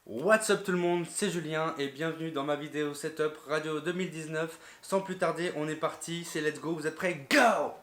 What's up tout le monde, c'est Julien et bienvenue dans ma vidéo setup radio 2019. Sans plus tarder, on est parti, c'est let's go, vous êtes prêts? Go!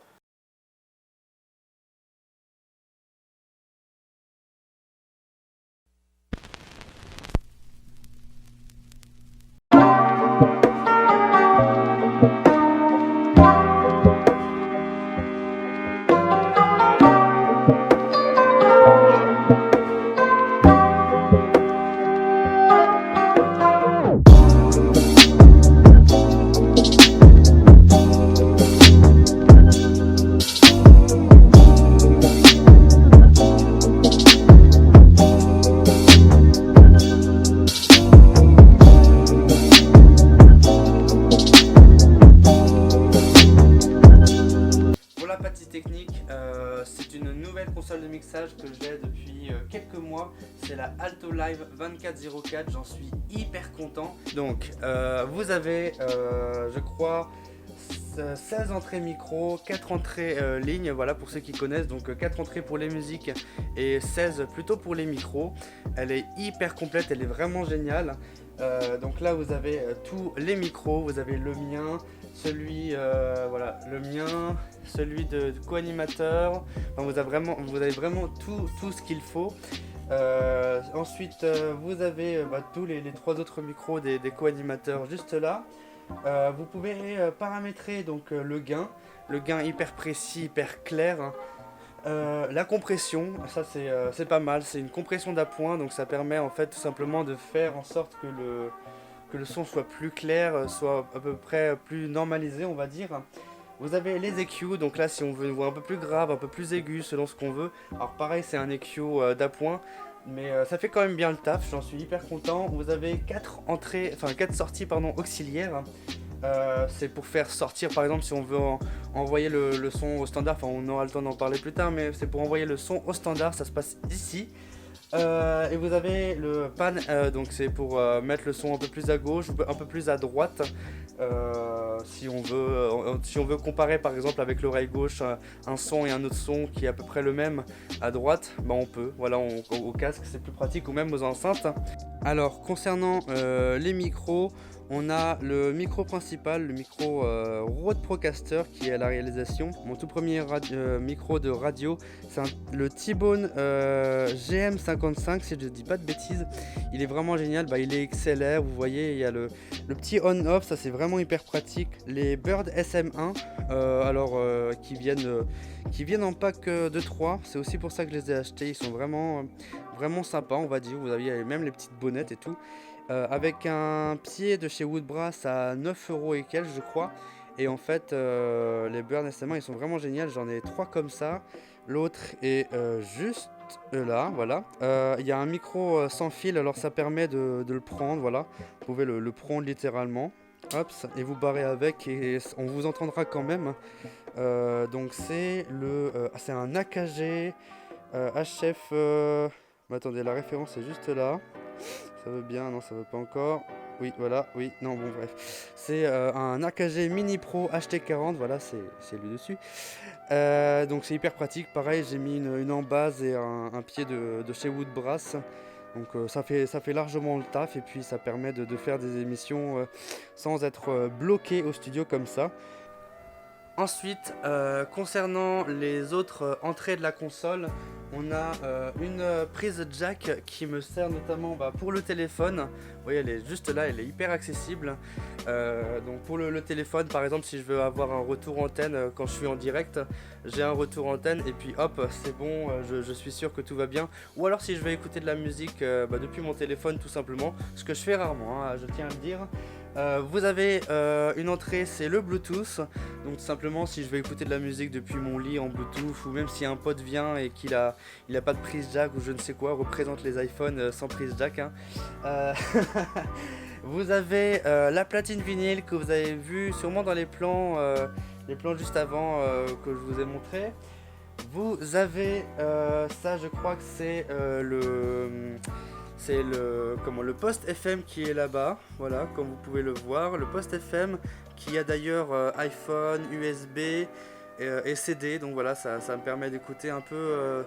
Pour la partie technique, c'est une nouvelle console de mixage que j'ai depuis quelques mois. C'est la Alto Live 2404, j'en suis hyper content. Donc, vous avez, je crois, 16 entrées micro, 4 entrées lignes, voilà pour ceux qui connaissent, donc 4 entrées pour les musiques et 16 plutôt pour les micros. Elle est hyper complète, elle est vraiment géniale. Donc là vous avez tous les micros, vous avez le mien, celui voilà, le mien, celui de co-animateur. Enfin, vous avez vraiment tout ce qu'il faut. Ensuite vous avez tous les trois autres micros des co-animateurs juste là. Vous pouvez paramétrer donc le gain hyper précis, hyper clair, hein. La compression, ça c'est pas mal, c'est une compression d'appoint, donc ça permet en fait tout simplement de faire en sorte que le son soit plus clair, soit à peu près plus normalisé on va dire. Vous avez les EQ, donc là si on veut une voix un peu plus grave, un peu plus aiguë selon ce qu'on veut. Alors pareil c'est un EQ d'appoint, mais ça fait quand même bien le taf, j'en suis hyper content. Vous avez 4 entrées, enfin 4 sorties pardon, auxiliaires. C'est pour faire sortir par exemple si on veut envoyer le son au standard, enfin on aura le temps d'en parler plus tard, mais c'est pour envoyer le son au standard, ça se passe ici. Et vous avez le pan, donc c'est pour mettre le son un peu plus à gauche, un peu plus à droite. Si on veut comparer par exemple avec l'oreille gauche un son et un autre son qui est à peu près le même à droite, bah on peut. Voilà, au casque c'est plus pratique ou même aux enceintes. Alors concernant les micros, on a le micro principal, le micro Rode Procaster qui est à la réalisation. Mon tout premier micro de radio, c'est le T-Bone GM55 si je ne dis pas de bêtises. Il est vraiment génial, il est XLR, vous voyez, il y a le petit on-off, ça c'est vraiment hyper pratique. Les Bird SM1, qui viennent en pack de 3, c'est aussi pour ça que je les ai achetés, ils sont vraiment sympas on va dire, vous avez même les petites bonnettes et tout. Avec un pied de chez Woodbrass à 9 € et quelques je crois. Et en fait les Burn SMA ils sont vraiment géniaux, j'en ai 3 comme ça. L'autre est juste là, voilà. Il y a un micro sans fil, alors ça permet de le prendre, voilà. Vous pouvez le prendre littéralement. Hop, et vous barrez avec et on vous entendra quand même. Donc c'est un AKG HF. Attendez, la référence est juste là. Ça veut bien, non ça veut pas encore. Oui, voilà, oui, non, bon, bref. C'est un AKG Mini Pro HT40, voilà, c'est lui dessus. Donc c'est hyper pratique, pareil, j'ai mis une embase et un pied de chez Woodbrass. Donc ça fait largement le taf et puis ça permet de faire des émissions sans être bloqué au studio comme ça. Ensuite, concernant les autres entrées de la console, on a une prise jack qui me sert notamment pour le téléphone. Vous voyez, elle est juste là, elle est hyper accessible. Donc pour le téléphone, par exemple, si je veux avoir un retour antenne quand je suis en direct, j'ai un retour antenne et puis hop, c'est bon, je suis sûr que tout va bien. Ou alors si je veux écouter de la musique depuis mon téléphone tout simplement, ce que je fais rarement, hein, je tiens à le dire. Vous avez une entrée, c'est le Bluetooth. Donc tout simplement si je veux écouter de la musique depuis mon lit en Bluetooth, ou même si un pote vient et qu'il a pas de prise jack ou je ne sais quoi, représente les iPhones sans prise jack, hein. Vous avez la platine vinyle que vous avez vu sûrement dans les plans juste avant que je vous ai montré. Vous avez ça, je crois que c'est le poste FM qui est là-bas, voilà, comme vous pouvez le voir, le poste FM qui a d'ailleurs iPhone, USB et CD, donc voilà, ça me permet d'écouter un peu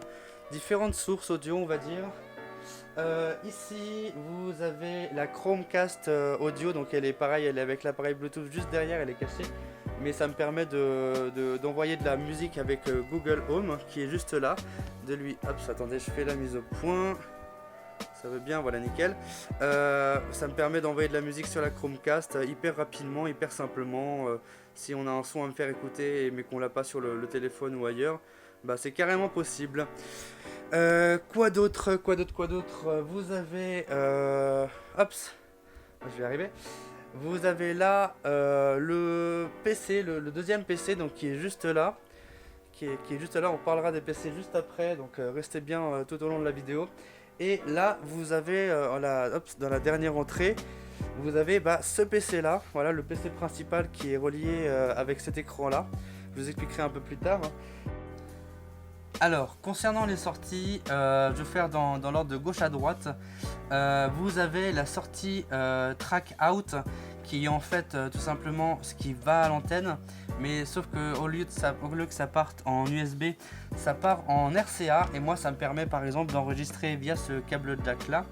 différentes sources audio, on va dire. Ici, la Chromecast audio, donc elle est pareil, elle est avec l'appareil Bluetooth juste derrière, elle est cachée. Mais ça me permet d'envoyer de la musique avec Google Home qui est juste là. De lui, hop, attendez, je fais la mise au point. Ça veut bien, voilà, nickel. Ça me permet d'envoyer de la musique sur la Chromecast hyper rapidement, hyper simplement. Si on a un son à me faire écouter mais qu'on l'a pas sur le téléphone ou ailleurs, bah c'est carrément possible. Quoi d'autre? Vous avez... hop, je vais arriver. Vous avez là le PC, le deuxième PC, donc qui est juste là. Qui est juste là, on parlera des PC juste après, donc restez bien tout au long de la vidéo. Et là, vous avez, dans la dernière entrée, vous avez ce PC là, voilà le PC principal qui est relié avec cet écran là. Je vous expliquerai un peu plus tard. Alors, concernant les sorties, je vais faire dans l'ordre de gauche à droite. Vous avez la sortie Track Out qui est en fait tout simplement ce qui va à l'antenne, mais sauf que au lieu que ça parte en USB, ça part en RCA, et moi ça me permet par exemple d'enregistrer via ce câble jack là,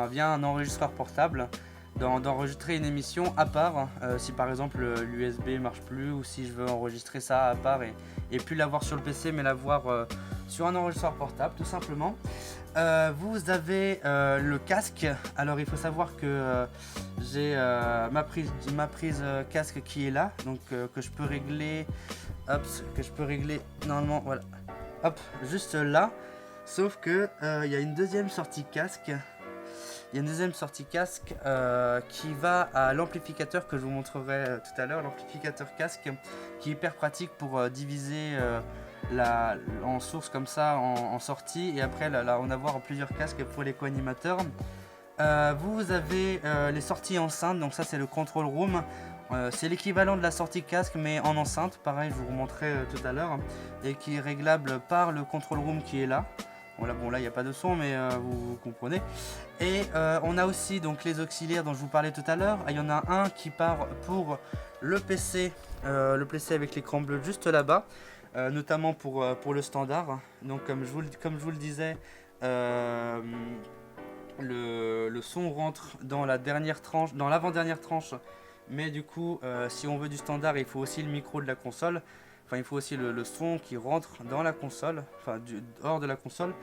via un enregistreur portable, d'enregistrer une émission à part, si par exemple l'USB marche plus, ou si je veux enregistrer ça à part et plus l'avoir sur le PC mais l'avoir sur un enregistreur portable tout simplement. Vous avez le casque. Alors il faut savoir que j'ai ma prise casque qui est là, donc que je peux régler, hop, normalement, voilà, hop, juste là. Sauf que il y a une deuxième sortie casque. Il y a une deuxième sortie casque qui va à l'amplificateur que je vous montrerai tout à l'heure, l'amplificateur casque, qui est hyper pratique pour diviser en source comme ça, en sortie, et après là, en avoir plusieurs casques pour les co-animateurs. Vous avez les sorties enceintes, donc ça c'est le control room. C'est l'équivalent de la sortie casque mais en enceinte, pareil je vous remontrerai tout à l'heure, et qui est réglable par le control room qui est là. Voilà, bon là il n'y a pas de son mais vous comprenez. Et on a aussi donc les auxiliaires dont je vous parlais tout à l'heure. Il y en a un qui part pour le PC avec l'écran bleu juste là-bas, notamment pour le standard. Donc comme je vous le disais, le son rentre dans la dernière tranche, dans l'avant-dernière tranche, mais du coup si on veut du standard il faut aussi le micro de la console. Enfin, il faut aussi le son qui rentre dans la console, enfin hors de la console,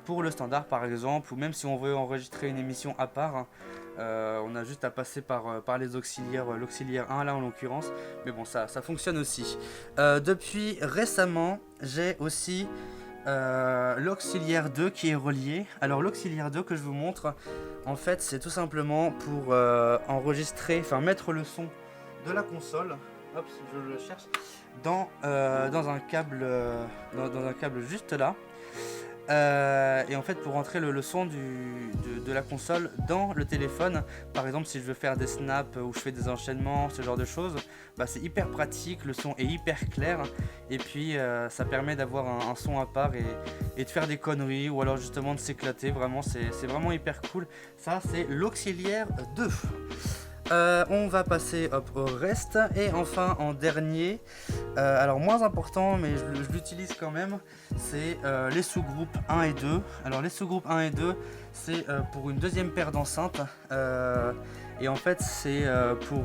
pour le standard par exemple, ou même si on veut enregistrer une émission à part, on a juste à passer par les auxiliaires, l'auxiliaire 1 là en l'occurrence, mais bon ça fonctionne aussi. Depuis récemment, j'ai aussi l'auxiliaire 2 qui est relié. Alors l'auxiliaire 2 que je vous montre, en fait c'est tout simplement pour enregistrer, enfin mettre le son de la console. Hop, je le cherche. Dans un câble juste là, et en fait pour rentrer le son de la console dans le téléphone, par exemple si je veux faire des snaps ou je fais des enchaînements, ce genre de choses, c'est hyper pratique, le son est hyper clair, et puis ça permet d'avoir un son à part et de faire des conneries, ou alors justement de s'éclater. Vraiment c'est vraiment hyper cool. Ça c'est l'auxiliaire 2. On va passer au reste, et enfin en dernier, alors moins important mais je l'utilise quand même, c'est les sous-groupes 1 et 2. Alors les sous-groupes 1 et 2 c'est pour une deuxième paire d'enceintes, et en fait c'est pour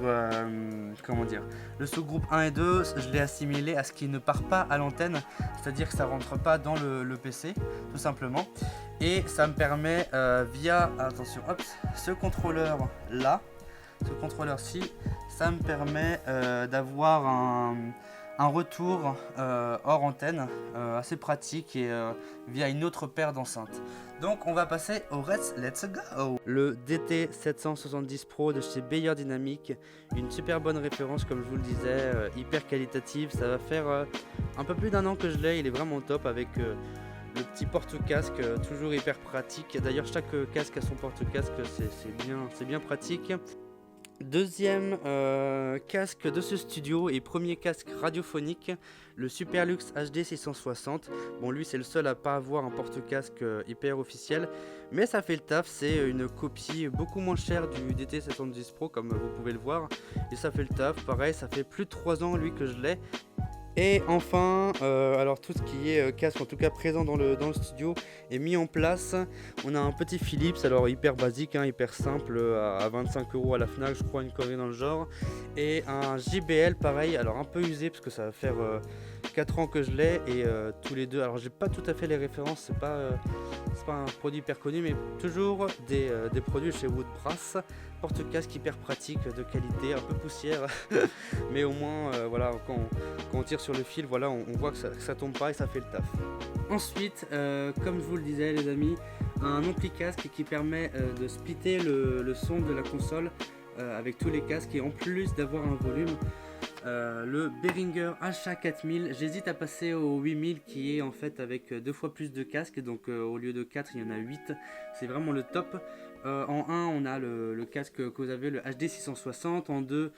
comment dire, le sous-groupe 1 et 2 je l'ai assimilé à ce qui ne part pas à l'antenne, c'est à dire que ça rentre pas dans le PC tout simplement, et ça me permet via, attention, hop, ce contrôleur là, ce contrôleur-ci, ça me permet d'avoir un retour hors antenne assez pratique, et via une autre paire d'enceintes. Donc on va passer au Let's Go. Le DT770 Pro de chez Beyer Dynamic, une super bonne référence comme je vous le disais, hyper qualitative. Ça va faire un peu plus d'1 an que je l'ai, il est vraiment top avec le petit porte-casque, toujours hyper pratique. D'ailleurs chaque casque a son porte-casque, c'est bien pratique. Deuxième casque de ce studio et premier casque radiophonique, le Superlux HD 660. Bon, lui c'est le seul à pas avoir un porte-casque hyper officiel, mais ça fait le taf. C'est une copie beaucoup moins chère du DT770 Pro comme vous pouvez le voir, et ça fait le taf. Pareil, ça fait plus de 3 ans lui que je l'ai, Et enfin, alors tout ce qui est casque, en tout cas présent dans le studio, est mis en place. On a un petit Philips, alors hyper basique, hein, hyper simple, à 25 € à la Fnac, je crois, une connerie dans le genre. Et un JBL, pareil, alors un peu usé, parce que ça va faire 4 ans que je l'ai, et tous les deux, alors j'ai pas tout à fait les références, c'est pas un produit hyper connu, mais toujours des produits chez Woodbrass. Porte-casque hyper pratique, de qualité, un peu poussière, mais au moins, voilà, quand on tire sur le fil, voilà, on voit que ça tombe pas et ça fait le taf. Ensuite, comme je vous le disais les amis, un ampli casque qui permet de splitter le son de la console avec tous les casques, et en plus d'avoir un volume. Le Behringer HA4000, j'hésite à passer au 8000 qui est en fait avec 2 fois plus de casques, donc au lieu de 4 il y en a 8, c'est vraiment le top. En 1 on a le casque que vous avez, le HD 660, en 2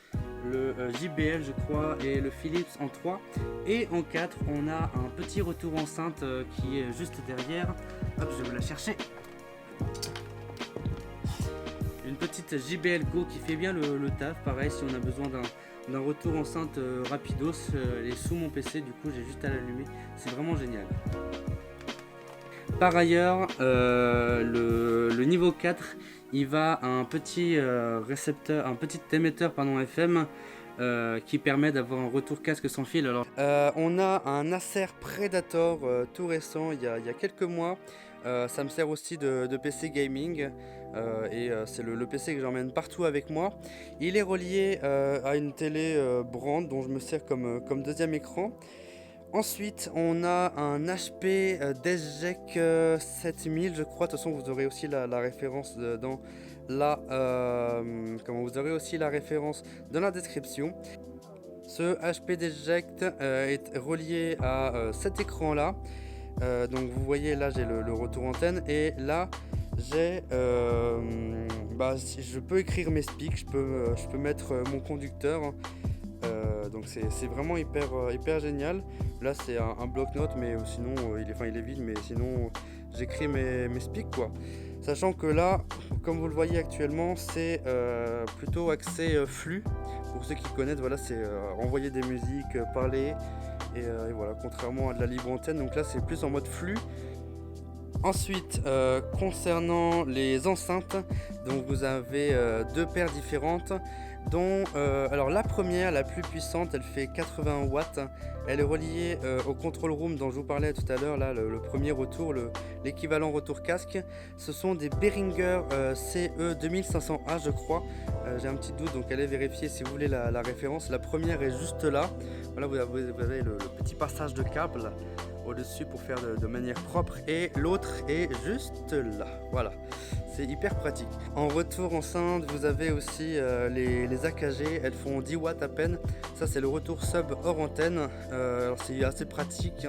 le JBL je crois, et le Philips en 3, et en 4 on a un petit retour enceinte qui est juste derrière. Hop, je vais vous la chercher. Une petite JBL Go qui fait bien le taf, pareil si on a besoin d'un retour enceinte rapidos, elle est sous mon PC, du coup j'ai juste à l'allumer, c'est vraiment génial. Par ailleurs, le niveau 4, il va à un petit récepteur, un petit émetteur FM qui permet d'avoir un retour casque sans fil. Alors, on a un Acer Predator tout récent, il y a quelques mois. Ça me sert aussi de PC gaming, et c'est le PC que j'emmène partout avec moi. Il est relié à une télé Brand dont je me sers comme deuxième écran. Ensuite, on a un HP DeskJet 7000, je crois. De toute façon, vous aurez aussi la référence dans vous aurez aussi la référence dans la description. Ce HP DeskJet est relié à cet écran-là. Donc vous voyez là j'ai le retour antenne, et là j'ai je peux écrire mes speaks, je peux mettre mon conducteur, donc c'est vraiment hyper génial. Là c'est un bloc-notes, mais sinon il est vide, mais sinon j'écris mes speaks quoi. Sachant que là, comme vous le voyez actuellement, c'est plutôt axé flux. Pour ceux qui connaissent, voilà, c'est envoyer des musiques, parler. Et voilà, contrairement à de la libre antenne, donc là c'est plus en mode flux. Ensuite, concernant les enceintes, donc vous avez deux paires différentes, dont alors la première, la plus puissante, elle fait 80 watts. Elle est reliée au control room dont je vous parlais tout à l'heure, là le premier retour, l'équivalent retour casque. Ce sont des Behringer CE 2500A je crois. J'ai un petit doute, donc allez vérifier si vous voulez la référence. La première est juste là. Voilà, vous avez le petit passage de câble au-dessus pour faire de manière propre, et l'autre est juste là. Voilà, c'est hyper pratique. En retour enceinte, vous avez aussi les AKG, elles font 10 watts à peine. Ça c'est le retour sub hors antenne, alors c'est assez pratique.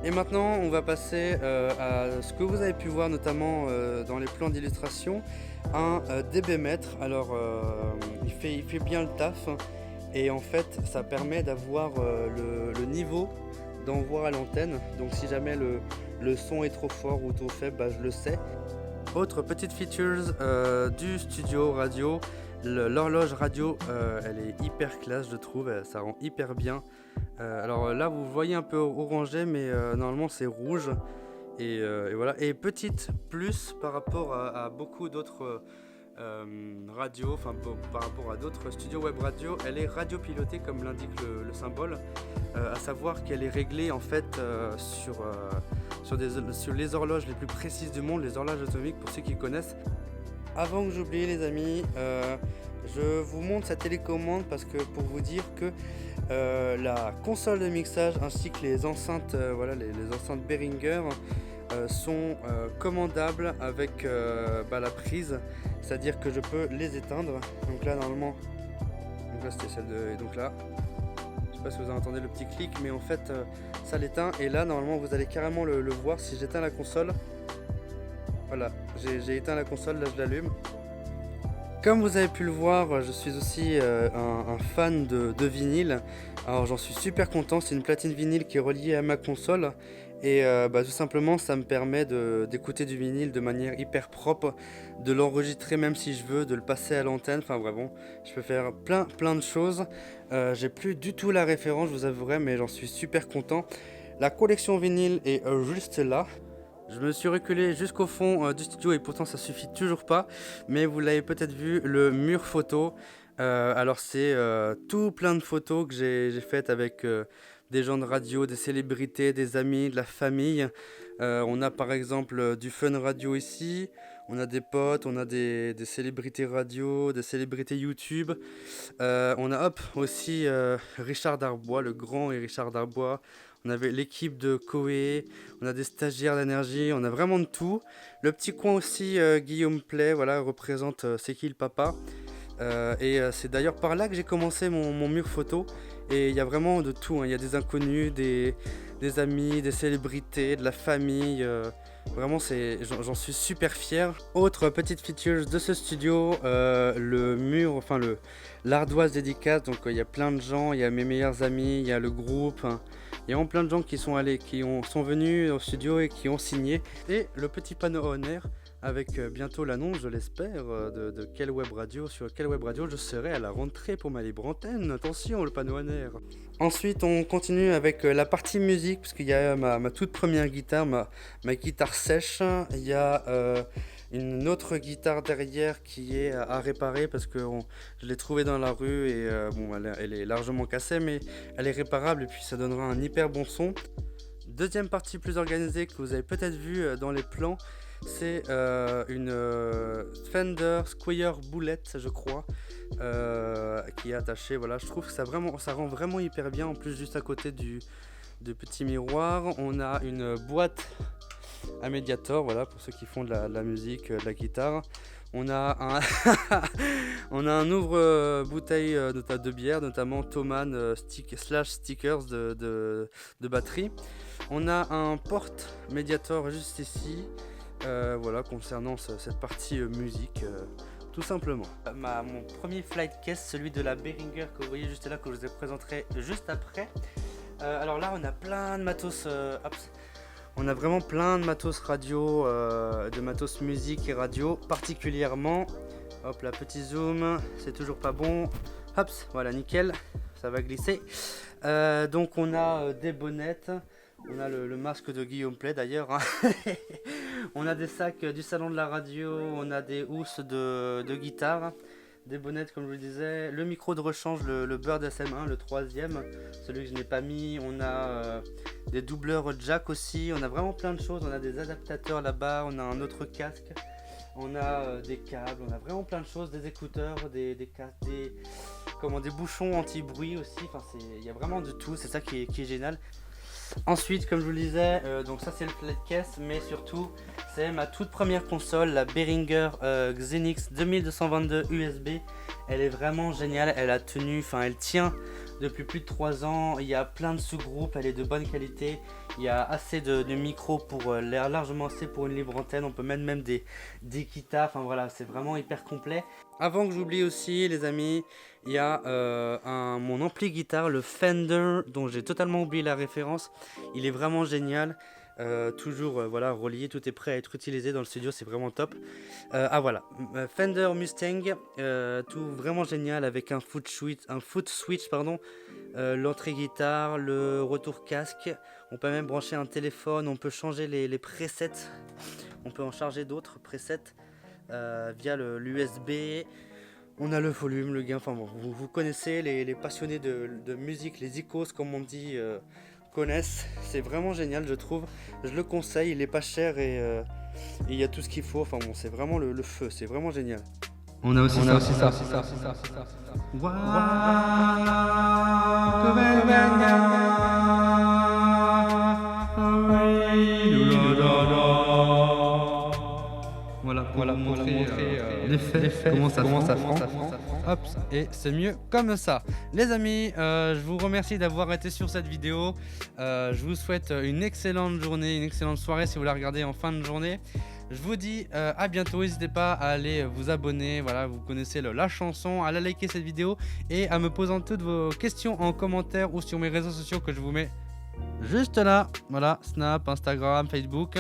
Et maintenant on va passer à ce que vous avez pu voir notamment dans les plans d'illustration, un dB mètre. Alors il fait bien le taf, et en fait ça permet d'avoir le niveau d'envoi à l'antenne. Donc si jamais le son est trop fort ou trop faible, je le sais. Autre petite features du studio radio, l'horloge radio, elle est hyper classe je trouve, ça rend hyper bien. Alors là vous voyez un peu orangé, mais normalement c'est rouge, et voilà. Et petite plus par rapport à beaucoup d'autres radio, enfin par rapport à d'autres studios web radio, elle est radio pilotée comme l'indique le symbole, à savoir qu'elle est réglée en fait sur les horloges les plus précises du monde, les horloges atomiques pour ceux qui connaissent. Avant que j'oublie les amis, je vous montre sa télécommande parce que pour vous dire que la console de mixage ainsi que les enceintes, voilà, les enceintes Behringer sont commandables avec la prise, c'est-à-dire que je peux les éteindre. Donc là normalement, donc là c'était celle de, et donc là, je sais pas si vous entendez le petit clic, mais en fait ça l'éteint, et là normalement vous allez carrément le voir si j'éteins la console. Voilà, j'ai éteint la console, là je l'allume. Comme vous avez pu le voir, je suis aussi un fan de vinyle. Alors j'en suis super content, c'est une platine vinyle qui est reliée à ma console. Et tout simplement ça me permet d'écouter du vinyle de manière hyper propre, de l'enregistrer même si je veux, de le passer à l'antenne, enfin vraiment je peux faire plein de choses. J'ai plus du tout la référence, je vous avouerai, mais j'en suis super content. La collection vinyle est juste là. Je me suis reculé jusqu'au fond du studio et pourtant ça suffit toujours pas. Mais vous l'avez peut-être vu, le mur photo. Alors c'est tout plein de photos que j'ai faites avec des gens de radio, des célébrités, des amis, de la famille. On a par exemple du Fun Radio ici. On a des potes, on a des célébrités radio, des célébrités YouTube. On a aussi Richard Darbois, le grand et Richard Darbois. On avait l'équipe de Koé, on a des stagiaires d'énergie, on a vraiment de tout. Le petit coin aussi, Guillaume Play, voilà, représente C'est qui le papa. C'est d'ailleurs par là que j'ai commencé mon mur photo. Et il y a vraiment de tout, hein. Il y a des inconnus, des amis, des célébrités, de la famille. Vraiment, j'en suis super fier. Autre petite feature de ce studio, le mur, enfin l'ardoise dédicace. Donc il y a plein de gens, il y a mes meilleurs amis, il y a le groupe. Hein. Il y a vraiment plein de gens qui sont allés, sont venus au studio et qui ont signé. Et le petit panneau on air avec bientôt l'annonce, je l'espère, de quelle web radio, sur quelle web radio je serai à la rentrée pour ma libre antenne. Attention, le panneau on air. Ensuite, on continue avec la partie musique, parce qu'il y a ma toute première guitare, ma guitare sèche. Il y a une autre guitare derrière qui est à réparer, parce que je l'ai trouvée dans la rue et elle est largement cassée, mais elle est réparable et puis ça donnera un hyper bon son. Deuxième partie plus organisée que vous avez peut-être vu dans les plans, c'est une Fender Squier Boulette, je crois, qui est attachée. Voilà, je trouve que ça rend vraiment hyper bien. En plus, juste à côté du petit miroir, on a une boîte à médiator, voilà, pour ceux qui font de la musique, de la guitare. On a on a un ouvre bouteille de bière, notamment Thomann stickers de batterie. On a un porte médiator juste ici. Voilà, concernant cette partie musique, tout simplement. Mon premier flight case, celui de la Behringer que vous voyez juste là, que je vous présenterai juste après. Alors là, on a plein de matos. On a vraiment plein de matos radio, de matos musique et radio, particulièrement. Hop là, petit zoom, c'est toujours pas bon. Hop, voilà, nickel, ça va glisser. Donc on a des bonnettes. On a le masque de Guillaume Play d'ailleurs. Hein. On a des sacs du salon de la radio, on a des housses de guitare, des bonnettes comme je vous le disais, le micro de rechange, le Bird SM1, le troisième, celui que je n'ai pas mis. On a des doubleurs jack aussi, on a vraiment plein de choses, on a des adaptateurs là-bas, on a un autre casque, on a des câbles, on a vraiment plein de choses, des écouteurs, des casques, des bouchons anti-bruit aussi, enfin il y a vraiment de tout, c'est ça qui est génial. Ensuite, comme je vous le disais, donc ça c'est le flight case, mais surtout c'est ma toute première console, la Behringer Xenix 2222 USB. Elle est vraiment géniale, elle tient depuis plus de 3 ans, il y a plein de sous-groupes, elle est de bonne qualité, il y a assez de micros pour largement assez pour une libre antenne, on peut mettre même des guitares, enfin voilà, c'est vraiment hyper complet. Avant que j'oublie aussi les amis, il y a mon ampli guitare, le Fender, dont j'ai totalement oublié la référence, il est vraiment génial. Toujours voilà, relié, tout est prêt à être utilisé dans le studio, c'est vraiment top. Voilà, Fender Mustang, tout vraiment génial avec un foot switch, l'entrée guitare, le retour casque. On peut même brancher un téléphone, on peut changer les presets, on peut en charger d'autres presets via l'USB. On a le volume, le gain, enfin bon, vous connaissez, les passionnés de musique, les icos comme on dit, connaissent. C'est vraiment génial, je trouve. Je le conseille, il est pas cher et il y a tout ce qu'il faut. Enfin bon, c'est vraiment le feu, c'est vraiment génial. On a aussi ça. Voilà, pour vous montrer l'effet, comment ça prend. Hop, et c'est mieux comme ça. Les amis, je vous remercie d'avoir été sur cette vidéo. Je vous souhaite une excellente journée, une excellente soirée si vous la regardez en fin de journée. Je vous dis à bientôt, n'hésitez pas à aller vous abonner, voilà, vous connaissez la chanson, à la liker cette vidéo et à me poser toutes vos questions en commentaire ou sur mes réseaux sociaux que je vous mets Juste là, voilà, Snap, Instagram, Facebook.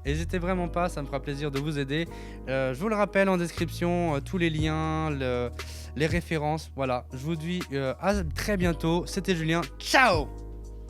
N'hésitez vraiment pas, ça me fera plaisir de vous aider. Je vous le rappelle en description, tous les liens, les références. Voilà, je vous dis à très bientôt. C'était Julien. Ciao!